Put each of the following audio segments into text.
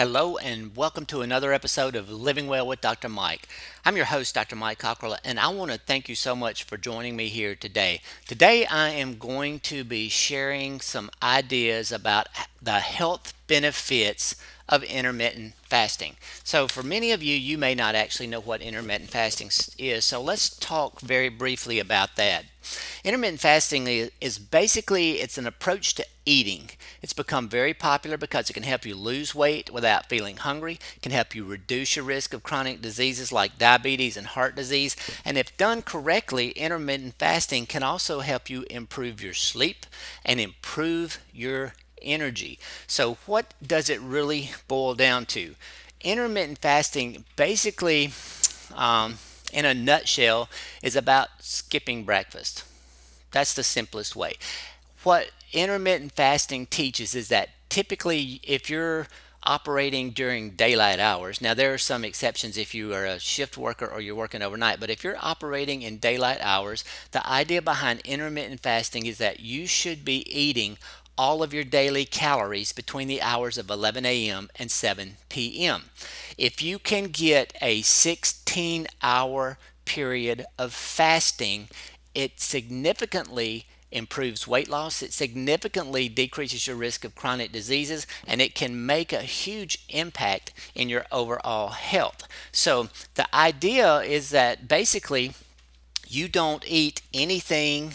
Hello, and welcome to another episode of Living Well with Dr. Mike. I'm your host, Dr. Mike Cockrell, and I want to thank you so much for joining me here today. Today, I am going to be sharing some ideas about the health benefits of intermittent fasting. So, for many of you, you may not actually know what intermittent fasting is, so let's talk very briefly about that. Intermittent fasting is basically it's an approach to eating. It's become very popular because it can help you lose weight without feeling hungry, it can help you reduce your risk of chronic diseases like diabetes and heart disease, and if done correctly, intermittent fasting can also help you improve your sleep and improve your energy. So what does it really boil down to? Intermittent fasting basically in a nutshell, is about skipping breakfast. That's the simplest way. What intermittent fasting teaches is that typically, if you're operating during daylight hours, now there are some exceptions if you are a shift worker or you're working overnight, but if you're operating in daylight hours, the idea behind intermittent fasting is that you should be eating all of your daily calories between the hours of 11 a.m. and 7 p.m. If you can get a 16-hour period of fasting, it significantly improves weight loss, it significantly decreases your risk of chronic diseases, and it can make a huge impact in your overall health. So, the idea is that basically you don't eat anything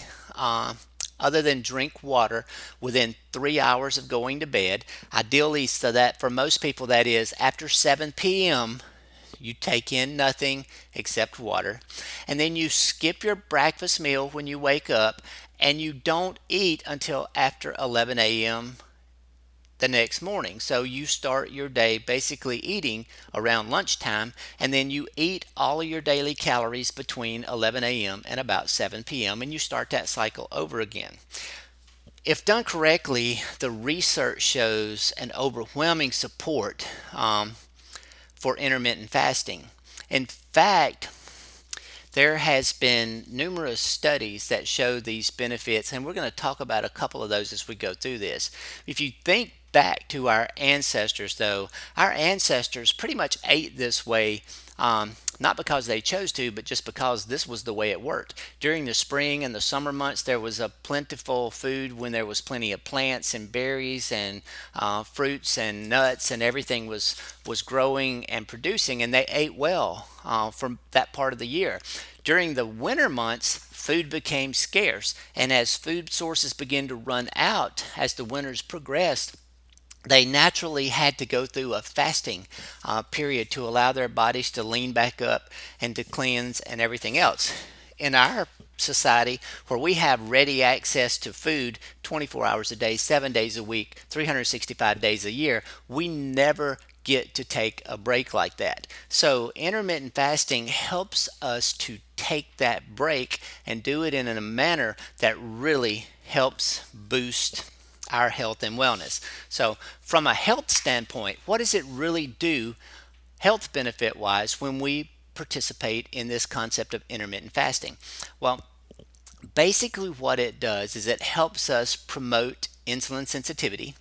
other than drink water within 3 hours of going to bed. Ideally, so that for most people, that is after 7 p.m., you take in nothing except water. And then you skip your breakfast meal when you wake up, and you don't eat until after 11 a.m. the next morning. So you start your day basically eating around lunchtime, and then you eat all of your daily calories between 11 a.m. and about 7 p.m., and you start that cycle over again. If done correctly, the research shows an overwhelming support for intermittent fasting. In fact, there has been numerous studies that show these benefits, and we're going to talk about a couple of those as we go through this. If you think back to our ancestors, though, our ancestors pretty much ate this way, not because they chose to, but just because this was the way it worked. During the spring and the summer months, there was a plentiful food when there was plenty of plants and berries and fruits and nuts, and everything was growing and producing, and they ate well from that part of the year. During the winter months, food became scarce, and as food sources began to run out as the winters progressed, they naturally had to go through a fasting period to allow their bodies to lean back up and to cleanse and everything else. In our society, where we have ready access to food 24 hours a day, 7 days a week, 365 days a year, we never get to take a break like that. So, intermittent fasting helps us to take that break and do it in a manner that really helps boost our health and wellness. So, from a health standpoint, what does it really do health benefit wise when we participate in this concept of intermittent fasting? Well, basically, what it does is it helps us promote insulin sensitivity.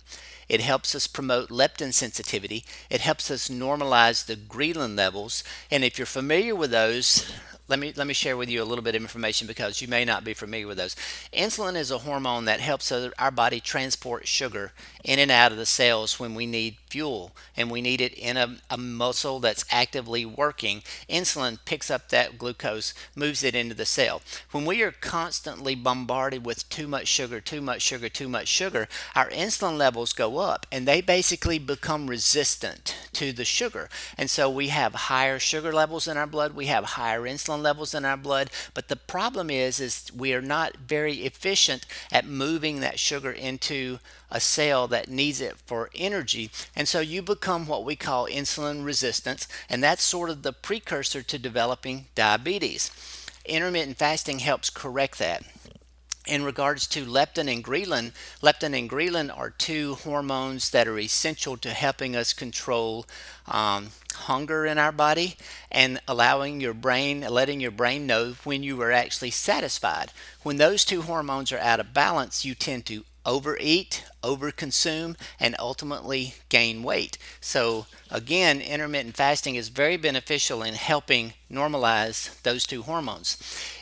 It helps us promote leptin sensitivity. It helps us normalize the ghrelin levels. And if you're familiar with those, let me share with you a little bit of information because you may not be familiar with those. Insulin is a hormone that helps our body transport sugar in and out of the cells when we need fuel and we need it in a muscle that's actively working. Insulin picks up that glucose, moves it into the cell. When we are constantly bombarded with too much sugar, too much sugar, too much sugar, our insulin levels go up and they basically become resistant to the sugar. And so we have higher sugar levels in our blood, we have higher insulin levels in our blood, but the problem is we are not very efficient at moving that sugar into a cell that needs it for energy, and so you become what we call insulin resistance, and that's sort of the precursor to developing diabetes. Intermittent fasting helps correct that. In regards to leptin and ghrelin are two hormones that are essential to helping us control hunger in our body and letting your brain know when you are actually satisfied. When those two hormones are out of balance, you tend to overeat, overconsume, and ultimately gain weight. So, again, intermittent fasting is very beneficial in helping normalize those two hormones.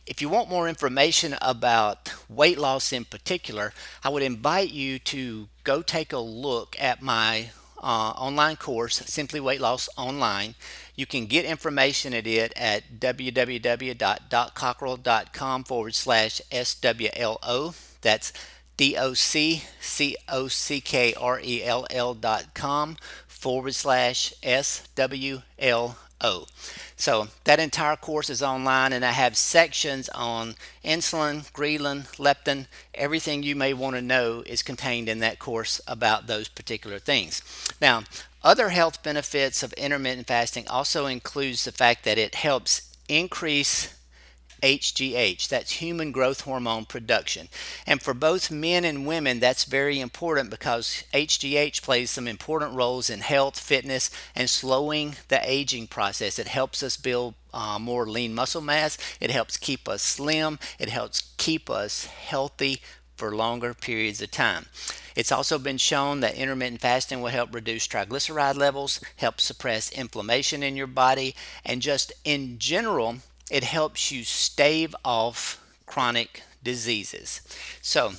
If you want more information about weight loss in particular, I would invite you to go take a look at my online course, Simply Weight Loss Online. You can get information at it at www.doccockrell.com/SWLO. That's DOCCOCKRELL.com/SWLO. So that entire course is online, and I have sections on insulin, ghrelin, leptin. Everything you may want to know is contained in that course about those particular things. Now, other health benefits of intermittent fasting also includes the fact that it helps increase HGH, that's human growth hormone production. And for both men and women, that's very important because HGH plays some important roles in health, fitness, and slowing the aging process. It helps us build more lean muscle mass. It helps keep us slim. It helps keep us healthy for longer periods of time. It's also been shown that intermittent fasting will help reduce triglyceride levels, help suppress inflammation in your body, and just in general, it helps you stave off chronic diseases. So,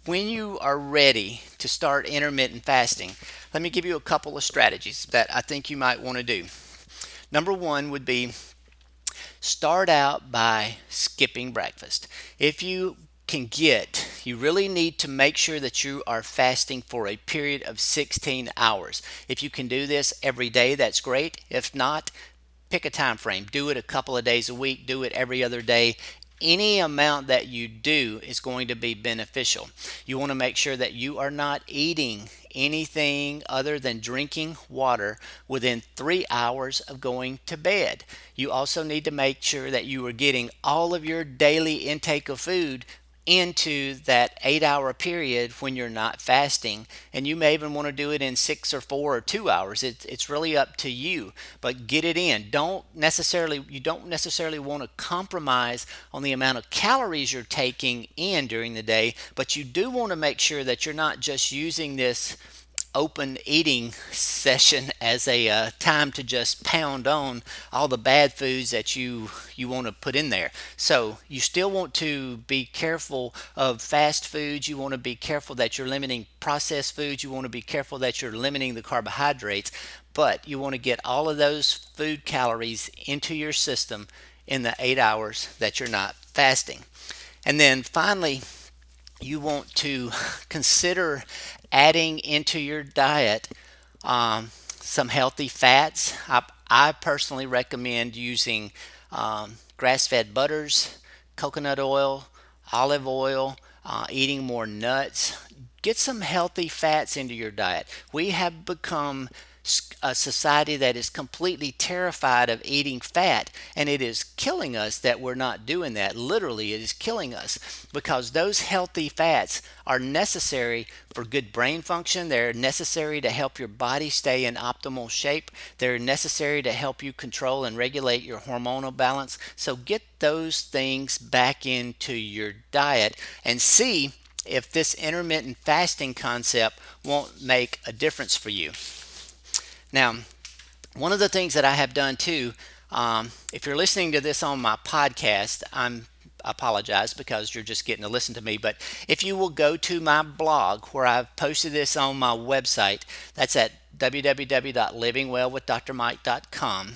when you are ready to start intermittent fasting, let me give you a couple of strategies that I think you might want to do. Number one would be start out by skipping breakfast. If you you really need to make sure that you are fasting for a period of 16 hours. If you can do this every day, that's great. If not, pick a time frame. Do it a couple of days a week. Do it every other day. Any amount that you do is going to be beneficial. You want to make sure that you are not eating anything other than drinking water within 3 hours of going to bed. You also need to make sure that you are getting all of your daily intake of food into that 8 hour period when you're not fasting, and you may even want to do it in 6 or 4 or 2 hours. It's really up to you, but get it in. You don't necessarily want to compromise on the amount of calories you're taking in during the day, but you do want to make sure that you're not just using this open eating session as a time to just pound on all the bad foods that you want to put in there. So you still want to be careful of fast foods. You want to be careful that you're limiting processed foods. You want to be careful that you're limiting the carbohydrates, but you want to get all of those food calories into your system in the 8 hours that you're not fasting. And then finally, you want to consider adding into your diet some healthy fats. I personally recommend using grass-fed butters, coconut oil, olive oil, eating more nuts. Get some healthy fats into your diet. We have become a society that is completely terrified of eating fat, and it is killing us that we're not doing that. Literally, it is killing us because those healthy fats are necessary for good brain function. They're necessary to help your body stay in optimal shape. They're necessary to help you control and regulate your hormonal balance. So get those things back into your diet and see if this intermittent fasting concept won't make a difference for you. Now, one of the things that I have done too, if you're listening to this on my podcast, I apologize because you're just getting to listen to me. But if you will go to my blog where I've posted this on my website, that's at www.livingwellwithdrmike.com,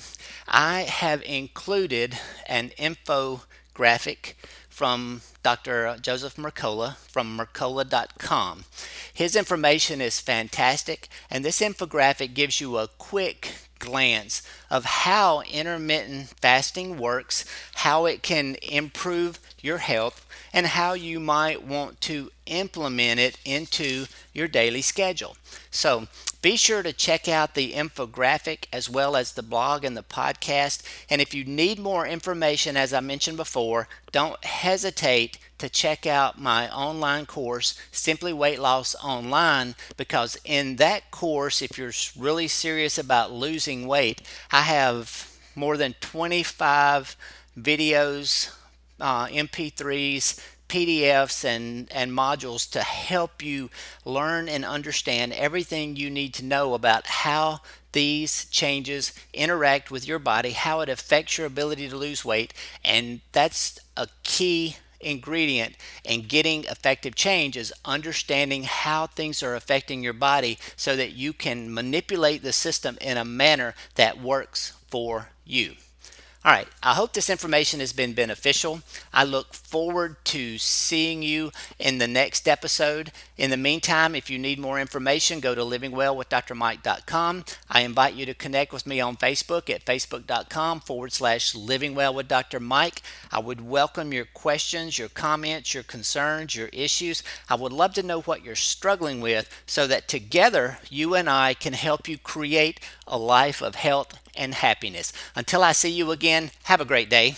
I have included an infographic from Dr. Joseph Mercola from Mercola.com. His information is fantastic, and this infographic gives you a quick glance of how intermittent fasting works, how it can improve your health, and how you might want to implement it into your daily schedule. So be sure to check out the infographic as well as the blog and the podcast. And if you need more information, as I mentioned before, don't hesitate to check out my online course, Simply Weight Loss Online, because in that course, if you're really serious about losing weight, I have more than 25 videos, MP3s, PDFs and modules to help you learn and understand everything you need to know about how these changes interact with your body, how it affects your ability to lose weight, and that's a key ingredient in getting effective change is understanding how things are affecting your body so that you can manipulate the system in a manner that works for you. All right, I hope this information has been beneficial. I look forward to seeing you in the next episode. In the meantime, if you need more information, go to livingwellwithdrmike.com. I invite you to connect with me on Facebook at facebook.com/livingwellwithdrmike. I would welcome your questions, your comments, your concerns, your issues. I would love to know what you're struggling with so that together you and I can help you create a life of health and happiness. Until I see you again, have a great day.